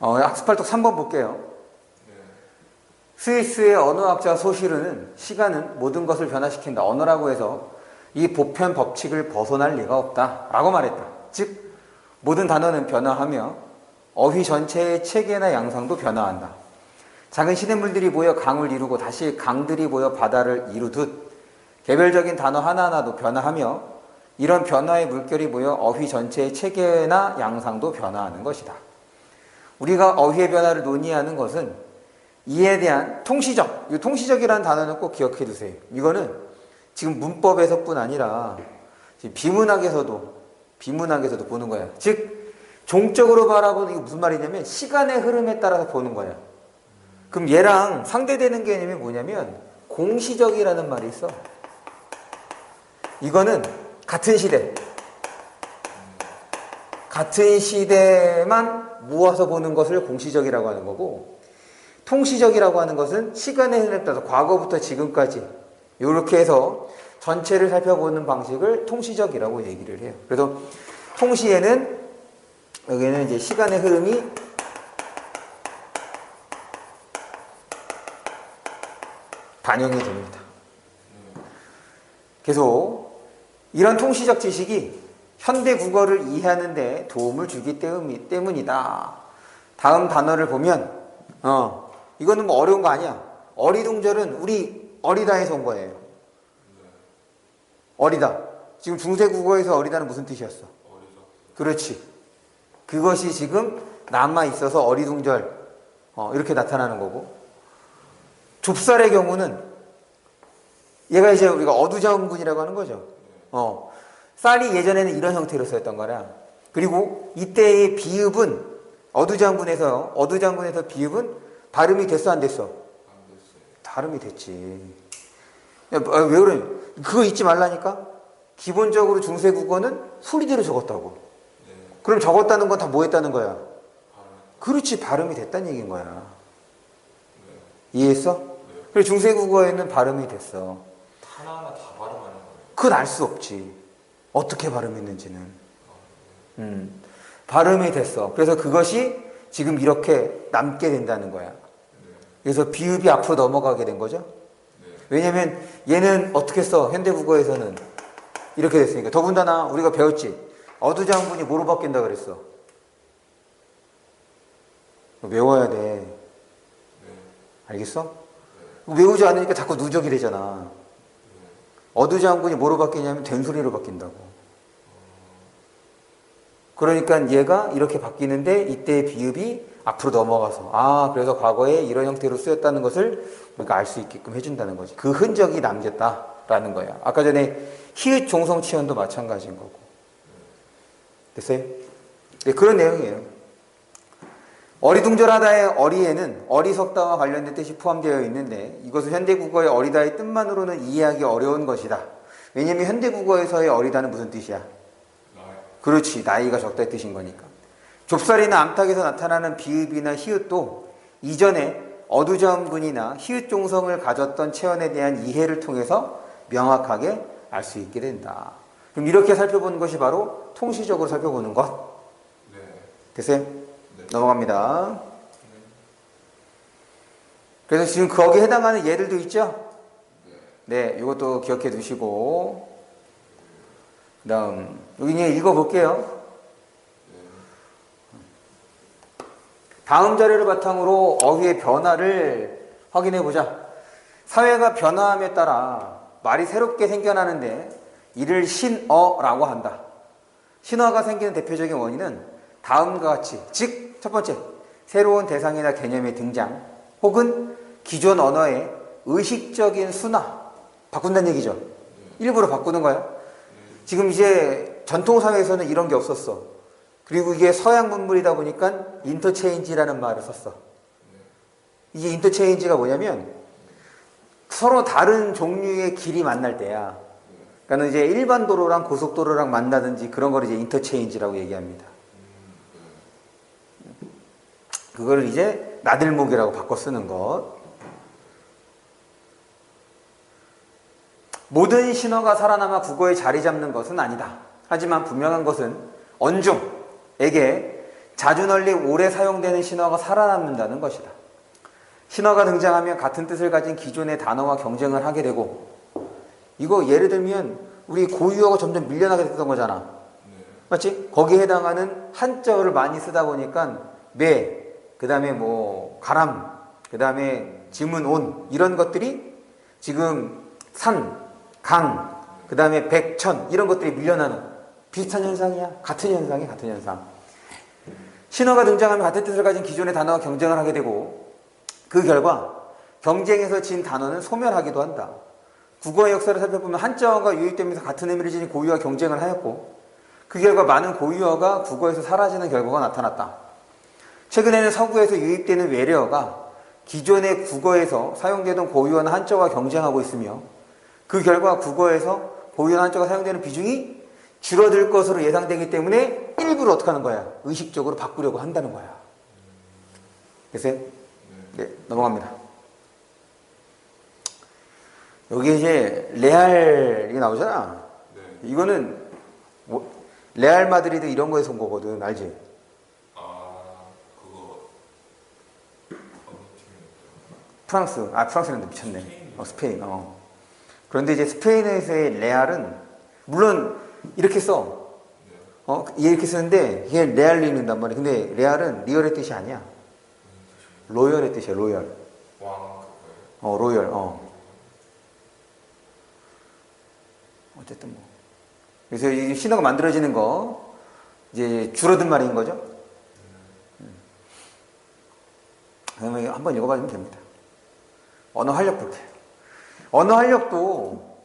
학습활동 3번 볼게요. 스위스의 언어학자 소시르는 시간은 모든 것을 변화시킨다. 언어라고 해서 이 보편 법칙을 벗어날 리가 없다 라고 말했다. 즉 모든 단어는 변화하며 어휘 전체의 체계나 양상도 변화한다. 작은 시냇물들이 모여 강을 이루고 다시 강들이 모여 바다를 이루듯 개별적인 단어 하나하나도 변화하며 이런 변화의 물결이 모여 어휘 전체의 체계나 양상도 변화하는 것이다. 우리가 어휘의 변화를 논의하는 것은 이에 대한 통시적, 이 통시적이라는 단어는 꼭 기억해 두세요. 이거는 지금 문법에서뿐 아니라 지금 비문학에서도 보는 거야. 즉 종적으로 바라보는, 이게 무슨 말이냐면 시간의 흐름에 따라서 보는 거야. 그럼 얘랑 상대되는 개념이 뭐냐면 공시적이라는 말이 있어. 이거는 같은 시대만 모아서 보는 것을 공시적이라고 하는 거고, 통시적이라고 하는 것은 시간의 흐름에 따라서 과거부터 지금까지 이렇게 해서 전체를 살펴보는 방식을 통시적이라고 얘기를 해요. 그래서 통시에는 여기는 이제 시간의 흐름이 반영이 됩니다. 계속 이런 통시적 지식이 현대 국어를 이해하는 데 도움을 주기 때문이다. 다음 단어를 보면 이거는 뭐 어려운 거 아니야. 어리둥절은 우리 어리다에서 온 거예요. 어리다. 지금 중세 국어에서 어리다는 무슨 뜻이었어? 그렇지. 그것이 지금 남아 있어서 어리둥절 이렇게 나타나는 거고, 좁쌀의 경우는 얘가 이제 우리가 어두자운군이라고 하는 거죠. 쌀이 예전에는 이런 형태로 쓰였던 거라. 그리고 이때의 비읍은 어두장군에서 비읍은 발음이 됐어 안 됐어? 발음이 됐지. 왜 그래? 그거 잊지 말라니까. 기본적으로 중세 국어는 소리대로 적었다고. 그럼 적었다는 건 다 뭐 했다는 거야? 그렇지, 발음이 됐다는 얘기인 거야. 이해했어? 그래서 중세 국어에는 발음이 됐어. 하나하나 다 발음하는 거예요? 그건 알 수 없지. 어떻게 발음했는지는. 발음이 됐어. 그래서 그것이 지금 이렇게 남게 된다는 거야. 그래서 비읍이 앞으로 넘어가게 된 거죠. 왜냐면 얘는 어떻게 써? 현대국어에서는 이렇게 됐으니까. 더군다나 우리가 배웠지. 어두장군이 뭐로 바뀐다 그랬어? 외워야 돼. 알겠어? 외우지 않으니까 자꾸 누적이 되잖아. 어두장군이 뭐로 바뀌냐면 된소리로 바뀐다고. 그러니까 얘가 이렇게 바뀌는데 이때의 비읍이 앞으로 넘어가서 그래서 과거에 이런 형태로 쓰였다는 것을 우리가 알 수 있게끔 해준다는 거지. 그 흔적이 남겼다라는 거야. 아까 전에 히읗 종성치연도 마찬가지인 거고. 됐어요? 네, 그런 내용이에요. 어리둥절하다의 어리에는 어리석다와 관련된 뜻이 포함되어 있는데 이것은 현대국어의 어리다의 뜻만으로는 이해하기 어려운 것이다. 왜냐하면 현대국어에서의 어리다는 무슨 뜻이야? 그렇지, 나이가 적다의 뜻인 거니까. 좁쌀이나 암탉에서 나타나는 비읍이나 히읗도 이전에 어두자운군이나 히읗 종성을 가졌던 체언에 대한 이해를 통해서 명확하게 알 수 있게 된다. 그럼 이렇게 살펴보는 것이 바로 통시적으로 살펴보는 것. 됐어요? 네. 넘어갑니다. 그래서 지금 거기에 해당하는 예들도 있죠? 네, 이것도 기억해 두시고, 그 다음 여기 이제 읽어볼게요. 다음 자료를 바탕으로 어휘의 변화를 확인해 보자. 사회가 변화함에 따라 말이 새롭게 생겨나는데 이를 신어라고 한다. 신어가 생기는 대표적인 원인은 다음과 같이, 즉 첫 번째, 새로운 대상이나 개념의 등장, 혹은 기존 언어의 의식적인 순화, 바꾼다는 얘기죠. 일부러 바꾸는 거야. 지금 이제 전통사회에서는 이런 게 없었어. 그리고 이게 서양 문물이다 보니까 인터체인지라는 말을 썼어. 이게 인터체인지가 뭐냐면 서로 다른 종류의 길이 만날 때야. 그러니까 이제 일반 도로랑 고속도로랑 만나든지 그런 걸 이제 인터체인지라고 얘기합니다. 그거를 이제 나들목이라고 바꿔 쓰는 것. 모든 신어가 살아남아 국어에 자리 잡는 것은 아니다. 하지만 분명한 것은 언중에게 자주 널리 오래 사용되는 신어가 살아남는다는 것이다. 신어가 등장하면 같은 뜻을 가진 기존의 단어와 경쟁을 하게 되고, 이거 예를 들면 우리 고유어가 점점 밀려나게 됐던 거잖아. 네. 맞지? 거기에 해당하는 한자어를 많이 쓰다 보니까 매, 그 다음에 뭐 가람, 그 다음에 지문 온, 이런 것들이 지금 산, 강, 그 다음에 백, 천, 이런 것들이 밀려나는 비슷한 현상이야. 같은 현상이야. 같은 현상. 신어가 등장하면 같은 뜻을 가진 기존의 단어와 경쟁을 하게 되고, 그 결과 경쟁에서 진 단어는 소멸하기도 한다. 국어의 역사를 살펴보면 한자어가 유입되면서 같은 의미를 지닌 고유어와 경쟁을 하였고, 그 결과 많은 고유어가 국어에서 사라지는 결과가 나타났다. 최근에는 서구에서 유입되는 외래어가 기존의 국어에서 사용되던 고유어나 한자어와 경쟁하고 있으며, 그 결과 국어에서 고유어나 한자어가 사용되는 비중이 줄어들 것으로 예상되기 때문에 일부러 어떻게 하는 거야? 의식적으로 바꾸려고 한다는 거야. 됐어요? 네, 넘어갑니다. 여기 이제 레알 이게 나오잖아. 네. 이거는 레알 마드리드 이런 거에서 온 거거든, 알지? 아, 그거 어느 팀이었죠? 프랑스는 미쳤네. 스페인. 그런데 이제 스페인에서의 레알은 물론 이렇게 써. 이렇게 쓰는데 이게 레알리 읽는단 말이야. 근데 레알은 리얼의 뜻이 아니야. 로열의 뜻이야, 로열. 왕 그거예요? 로열. 어쨌든 뭐. 그래서 이 신어가 만들어지는 거 이제 줄어든 말인 거죠. 그러면 한번 읽어봐주면 됩니다. 언어 활력 볼게요. 언어 활력도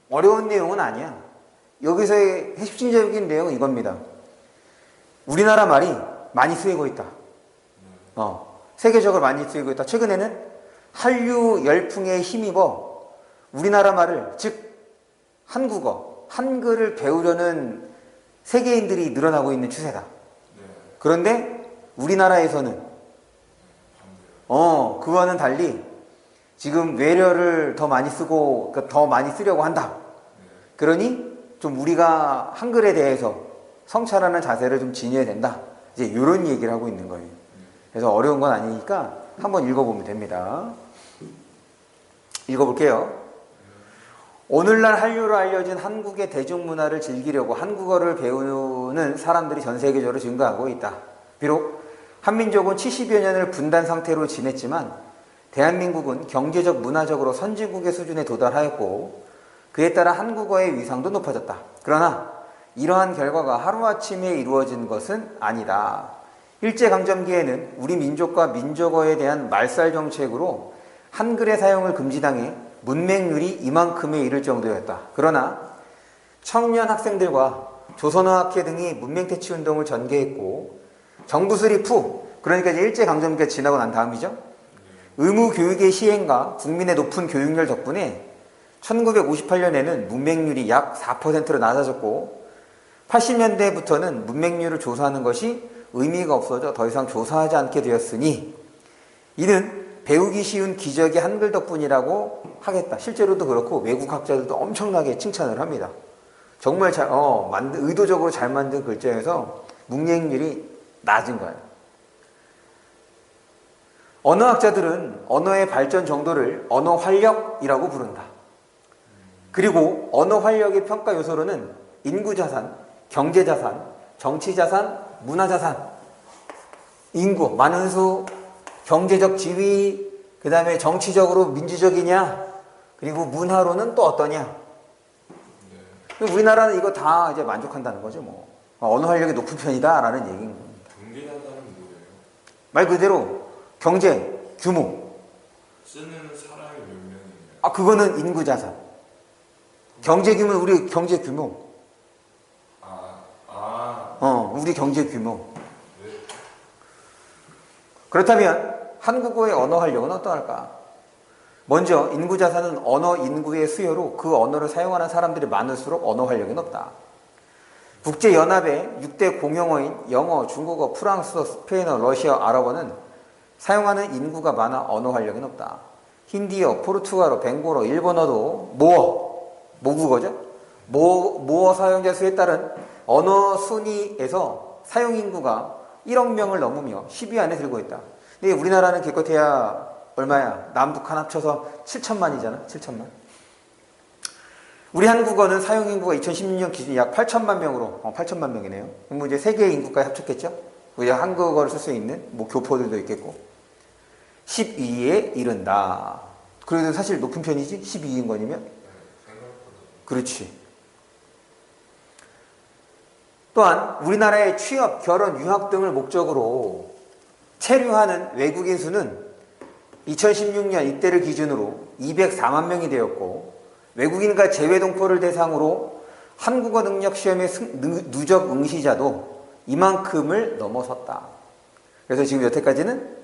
어려운 내용은 아니야. 여기서의 핵심적인 내용은 이겁니다. 우리나라 말이 많이 쓰이고 있다. 세계적으로 많이 쓰이고 있다. 최근에는 한류 열풍에 힘입어 우리나라 말을, 즉 한국어, 한글을 배우려는 세계인들이 늘어나고 있는 추세다. 네. 그런데 우리나라에서는 그와는 달리 지금 외래어를 더 많이 쓰고, 그러니까 더 많이 쓰려고 한다. 그러니 좀 우리가 한글에 대해서 성찰하는 자세를 좀 지녀야 된다. 이제 이런 얘기를 하고 있는 거예요. 그래서 어려운 건 아니니까 한번 읽어보면 됩니다. 읽어볼게요. 오늘날 한류로 알려진 한국의 대중문화를 즐기려고 한국어를 배우는 사람들이 전 세계적으로 증가하고 있다. 비록 한민족은 70여 년을 분단 상태로 지냈지만 대한민국은 경제적, 문화적으로 선진국의 수준에 도달하였고 그에 따라 한국어의 위상도 높아졌다. 그러나 이러한 결과가 하루아침에 이루어진 것은 아니다. 일제강점기에는 우리 민족과 민족어에 대한 말살 정책으로 한글의 사용을 금지당해 문맹률이 이만큼에 이를 정도였다. 그러나 청년 학생들과 조선어학회 등이 문맹퇴치 운동을 전개했고 정부 수립 후, 그러니까 이제 일제강점기가 지나고 난 다음이죠. 의무 교육의 시행과 국민의 높은 교육열 덕분에 1958년에는 문맹률이 약 4%로 낮아졌고 80년대부터는 문맹률을 조사하는 것이 의미가 없어져 더 이상 조사하지 않게 되었으니 이는 배우기 쉬운 기적의 한글 덕분이라고 하겠다. 실제로도 그렇고 외국 학자들도 엄청나게 칭찬을 합니다. 정말 의도적으로 잘 만든 글자여서 문맹률이 낮은 거예요. 언어학자들은 언어의 발전 정도를 언어 활력이라고 부른다. 그리고 언어 활력의 평가 요소로는 인구자산, 경제자산, 정치자산, 문화자산, 인구, 많은 수, 경제적 지위, 그 다음에 정치적으로 민주적이냐, 그리고 문화로는 또 어떠냐. 우리나라는 이거 다 이제 만족한다는 거죠, 뭐. 언어 활력이 높은 편이다라는 얘기인 겁니다. 경제자산은 뭐예요? 말 그대로 경제, 규모. 쓰는 사람이 몇 명이냐? 그거는 인구자산. 경제 규모는 우리 경제 규모. 우리 경제 규모. 네. 그렇다면 한국어의 언어 활력은 어떠할까? 먼저 인구자산은 언어 인구의 수요로 그 언어를 사용하는 사람들이 많을수록 언어 활력이 높다. 국제연합의 6대 공용어인 영어, 중국어, 프랑스어, 스페인어, 러시아, 아랍어는 사용하는 인구가 많아 언어 활력이 높다. 힌디어, 포르투갈어, 벵고어, 일본어도 모국어죠? 모어 사용자 수에 따른 언어 순위에서 사용 인구가 1억 명을 넘으며 10위 안에 들고 있다. 근데 우리나라는 기껏해야 얼마야? 남북한 합쳐서 7천만이잖아. 7천만. 우리 한국어는 사용 인구가 2016년 기준 약 8천만 명으로 8천만 명이네요. 뭐 이제 세계 인구까지 합쳤겠죠? 이제 한국어를 쓸 수 있는 뭐 교포들도 있겠고 12위에 이른다. 그래도 사실 높은 편이지? 12위인 거니면? 그렇지. 또한 우리나라의 취업, 결혼, 유학 등을 목적으로 체류하는 외국인 수는 2016년 이때를 기준으로 204만 명이 되었고 외국인과 재외동포를 대상으로 한국어 능력 시험의 누적 응시자도 이만큼을 넘어섰다. 그래서 지금 여태까지는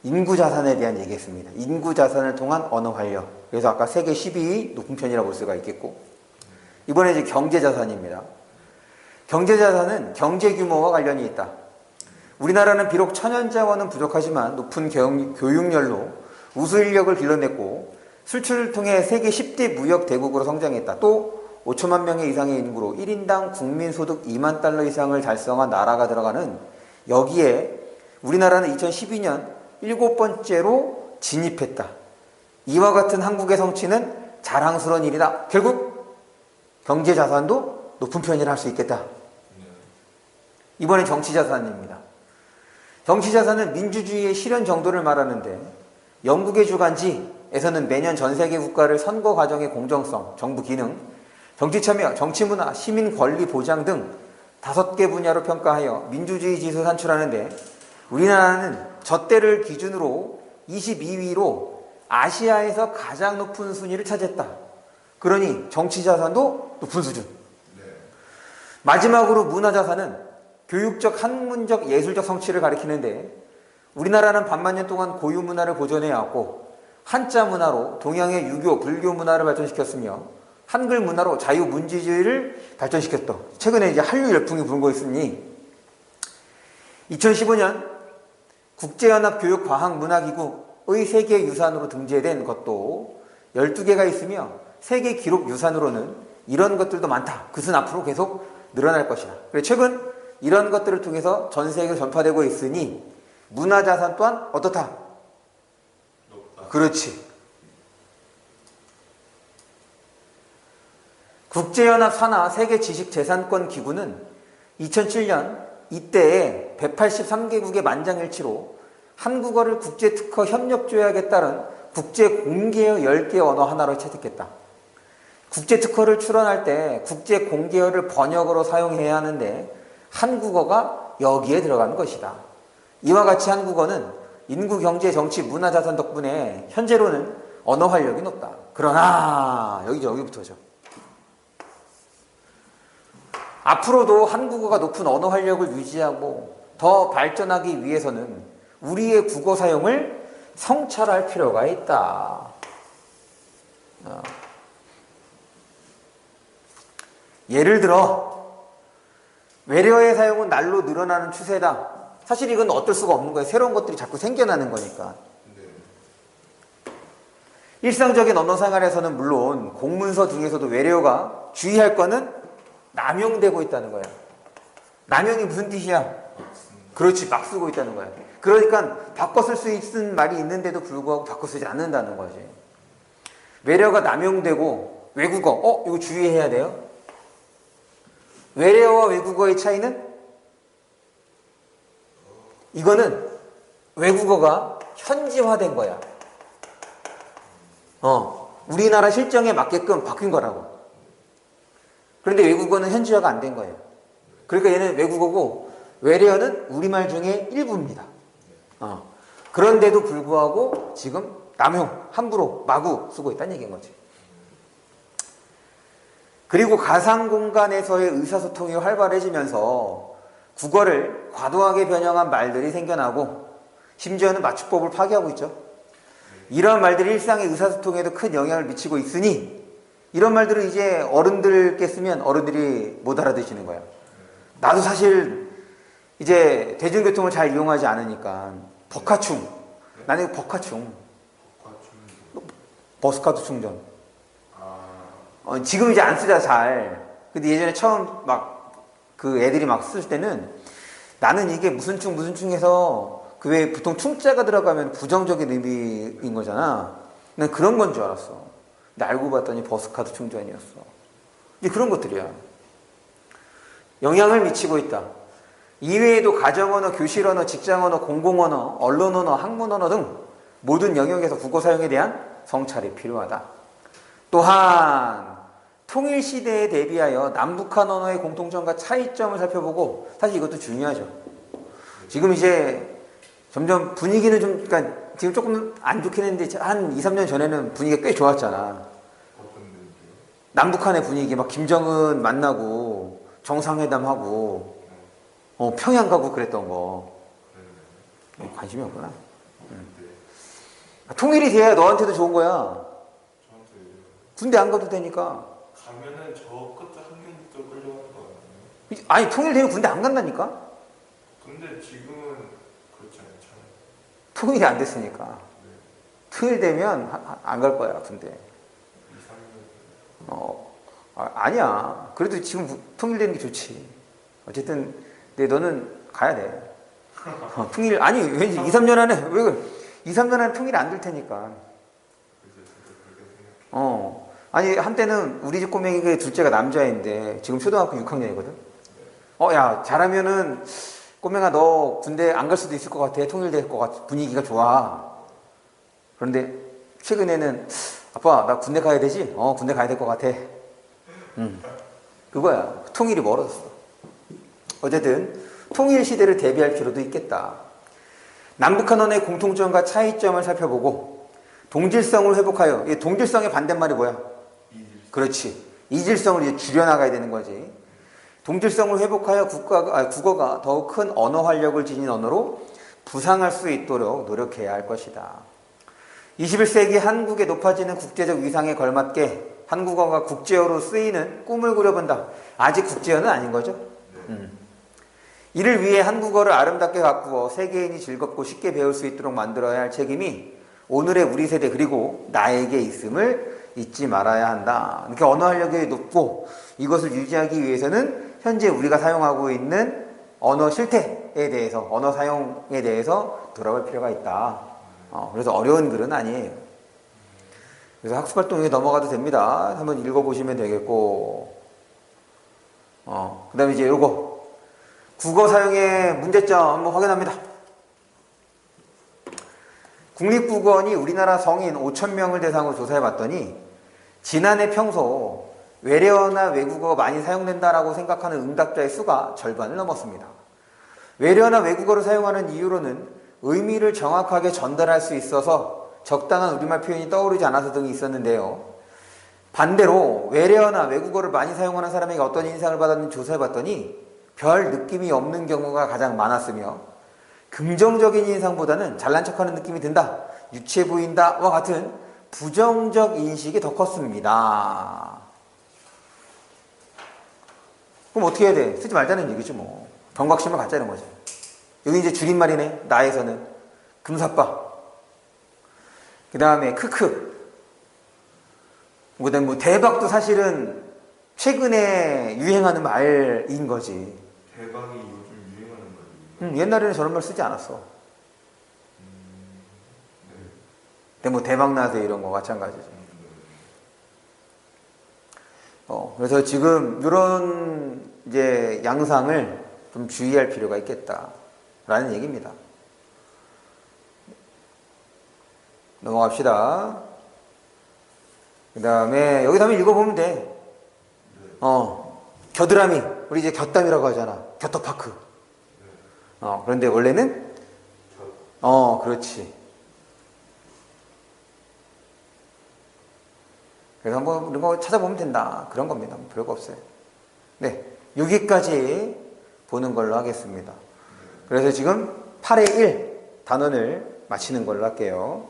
인구 자산에 대한 얘기했습니다. 인구 자산을 통한 언어 활력. 그래서 아까 세계 12위 높은 편이라고 볼 수가 있겠고 이번에 이제 경제 자산입니다. 경제 자산은 경제 규모와 관련이 있다. 우리나라는 비록 천연자원은 부족하지만 높은 교육열로 우수 인력을 길러냈고 수출을 통해 세계 10대 무역 대국으로 성장했다. 또 5천만 명의 이상의 인구로 1인당 국민소득 2만 달러 이상을 달성한 나라가 들어가는 여기에 우리나라는 2012년 7번째로 진입했다. 이와 같은 한국의 성취는 자랑스러운 일이다. 결국 경제 자산도 높은 편이라 할 수 있겠다. 이번엔 정치 자산입니다. 정치 자산은 민주주의의 실현 정도를 말하는데 영국의 주간지에서는 매년 전 세계 국가를 선거 과정의 공정성, 정부 기능, 정치 참여, 정치 문화, 시민 권리 보장 등 5개 분야로 평가하여 민주주의 지수 산출하는데 우리나라는 저 때를 기준으로 22위로 아시아에서 가장 높은 순위를 차지했다. 그러니 정치 자산도 높은 수준. 마지막으로 문화 자산은 교육적, 학문적, 예술적 성취를 가리키는데 우리나라는 반만 년 동안 고유 문화를 보존해왔고 한자 문화로 동양의 유교, 불교 문화를 발전시켰으며 한글 문화로 자유문지주의를 발전시켰다. 최근에 이제 한류 열풍이 불고 있으니 2015년 국제연합교육과학문화기구의 세계유산으로 등재된 것도 12개가 있으며 세계 기록 유산으로는 이런 것들도 많다. 그것은 앞으로 계속 늘어날 것이다. 그래서 최근 이런 것들을 통해서 전 세계에 전파되고 있으니 문화자산 또한 어떻다? 높다. 그렇지. 국제연합 산하 세계지식재산권 기구는 2007년 이때에 183개국의 만장일치로 한국어를 국제특허 협력조약에 따른 국제공개어 10개 언어 하나로 채택했다. 국제특허를 출원할 때 국제공개어를 번역어로 사용해야 하는데 한국어가 여기에 들어가는 것이다. 이와 같이 한국어는 인구, 경제, 정치, 문화, 자산 덕분에 현재로는 언어 활력이 높다. 그러나 여기부터죠. 앞으로도 한국어가 높은 언어 활력을 유지하고 더 발전하기 위해서는 우리의 국어 사용을 성찰할 필요가 있다. 예를 들어 외래어의 사용은 날로 늘어나는 추세다. 사실 이건 어쩔 수가 없는 거예요. 새로운 것들이 자꾸 생겨나는 거니까. 일상적인 언어 생활에서는 물론 공문서 등에서도 외래어가 주의할 거는 남용되고 있다는 거야. 남용이 무슨 뜻이야? 그렇지, 막 쓰고 있다는 거야. 그러니까 바꿔 쓸 수 있는 말이 있는데도 불구하고 바꿔 쓰지 않는다는 거지. 외래어가 남용되고 외국어, 이거 주의해야 돼요. 외래어와 외국어의 차이는 이거는 외국어가 현지화된 거야. 우리나라 실정에 맞게끔 바뀐 거라고. 그런데 외국어는 현지화가 안 된 거예요. 그러니까 얘는 외국어고 외래어는 우리말 중에 일부입니다. 그런데도 불구하고 지금 남용, 함부로, 마구 쓰고 있다는 얘기인 거지. 그리고 가상 공간에서의 의사소통이 활발해지면서 국어를 과도하게 변형한 말들이 생겨나고 심지어는 맞춤법을 파괴하고 있죠. 이런 말들이 일상의 의사소통에도 큰 영향을 미치고 있으니 이런 말들을 이제 어른들께 쓰면 어른들이 못 알아듣시는 거야. 나도 사실 이제 대중교통을 잘 이용하지 않으니까 버카충, 나는 버카충, 버스카드 충전. 지금 이제 안 쓰자 잘. 근데 예전에 처음 막 그 애들이 막 쓸 때는 나는 이게 무슨 충 해서 그 외에 보통 충자가 들어가면 부정적인 의미인 거잖아. 난 그런 건 줄 알았어. 근데 알고 봤더니 버스카드 충전이었어. 이제 그런 것들이야. 영향을 미치고 있다. 이외에도 가정언어, 교실언어, 직장언어, 공공언어, 언론언어, 학문언어 등 모든 영역에서 국어 사용에 대한 성찰이 필요하다. 또한 통일시대에 대비하여 남북한 언어의 공통점과 차이점을 살펴보고, 사실 이것도 중요하죠. 지금 이제 점점 분위기는 좀, 그러니까 지금 조금 안 좋긴 했는데 한 2, 3년 전에는 분위기가 꽤 좋았잖아. 남북한의 분위기, 막 김정은 만나고 정상회담하고 평양 가고 그랬던 거. 관심이 없구나. 통일이 돼야 너한테도 좋은 거야. 군대 안 가도 되니까. 가면은 저 끝에 한경부터 끌려가는 거 아니에요? 아니, 통일되면 군대 안 간다니까? 근데 지금은 그렇지 않잖아요. 통일이 안 됐으니까. 통일되면 안 갈 거야, 군대. 2, 3년. 아니야. 그래도 지금 통일되는 게 좋지. 어쨌든, 근데 너는 가야 돼. 통일, 아니, 왠지 2, 3년 안에, 왜 그래? 2, 3년 안에 통일 안 될 테니까. 아니, 한때는 우리 집 꼬맹이가 둘째가 남자인데, 지금 초등학교 6학년이거든? 야, 잘하면은, 꼬맹아, 너 군대 안 갈 수도 있을 것 같아. 통일될 것 같아. 분위기가 좋아. 그런데, 최근에는, 아빠, 나 군대 가야 되지? 군대 가야 될 것 같아. 그거야. 통일이 멀어졌어. 어쨌든, 통일 시대를 대비할 필요도 있겠다. 남북한 언어의 공통점과 차이점을 살펴보고, 동질성을 회복하여, 이 동질성의 반대말이 뭐야? 그렇지. 이질성을 이제 줄여나가야 되는 거지. 동질성을 회복하여 국어가 더욱 큰 언어 활력을 지닌 언어로 부상할 수 있도록 노력해야 할 것이다. 21세기 한국의 높아지는 국제적 위상에 걸맞게 한국어가 국제어로 쓰이는 꿈을 꾸려본다. 아직 국제어는 아닌 거죠. 이를 위해 한국어를 아름답게 가꾸어 세계인이 즐겁고 쉽게 배울 수 있도록 만들어야 할 책임이 오늘의 우리 세대 그리고 나에게 있음을 잊지 말아야 한다. 이렇게 언어 활력이 높고 이것을 유지하기 위해서는 현재 우리가 사용하고 있는 언어 실태에 대해서, 언어 사용에 대해서 돌아볼 필요가 있다. 그래서 어려운 글은 아니에요. 그래서 학습활동에 넘어가도 됩니다. 한번 읽어보시면 되겠고, 그 다음에 이제 요거 국어 사용의 문제점 한번 확인합니다. 국립국어원이 우리나라 성인 5,000명을 대상으로 조사해봤더니 지난해 평소 외래어나 외국어가 많이 사용된다라고 생각하는 응답자의 수가 절반을 넘었습니다. 외래어나 외국어를 사용하는 이유로는 의미를 정확하게 전달할 수 있어서 적당한 우리말 표현이 떠오르지 않아서 등이 있었는데요. 반대로 외래어나 외국어를 많이 사용하는 사람에게 어떤 인상을 받았는지 조사해봤더니 별 느낌이 없는 경우가 가장 많았으며 긍정적인 인상보다는 잘난 척하는 느낌이 든다, 유치해 보인다와 같은 부정적 인식이 더 컸습니다. 그럼 어떻게 해야 돼? 쓰지 말자는 얘기죠 뭐. 경각심을 갖자는 거죠. 여기 이제 줄임말이네. 나에서는 금사빠, 그 다음에 크크, 그 다음에 뭐 대박도 사실은 최근에 유행하는 말인 거지. 대박이 요즘 유행하는 말이에요. 옛날에는 저런 말 쓰지 않았어. 근데 뭐 대박나서 이런 거 마찬가지죠. 그래서 지금 이런 이제 양상을 좀 주의할 필요가 있겠다라는 얘기입니다. 넘어갑시다. 그 다음에 여기서 한번 읽어보면 돼. 겨드랑이, 우리 이제 곁담이라고 하잖아. 겨터파크. 그런데 원래는 그렇지. 그래서 한번 이런 거 찾아보면 된다. 그런 겁니다. 별거 없어요. 네, 여기까지 보는 걸로 하겠습니다. 그래서 지금 8의 1 단원을 마치는 걸로 할게요.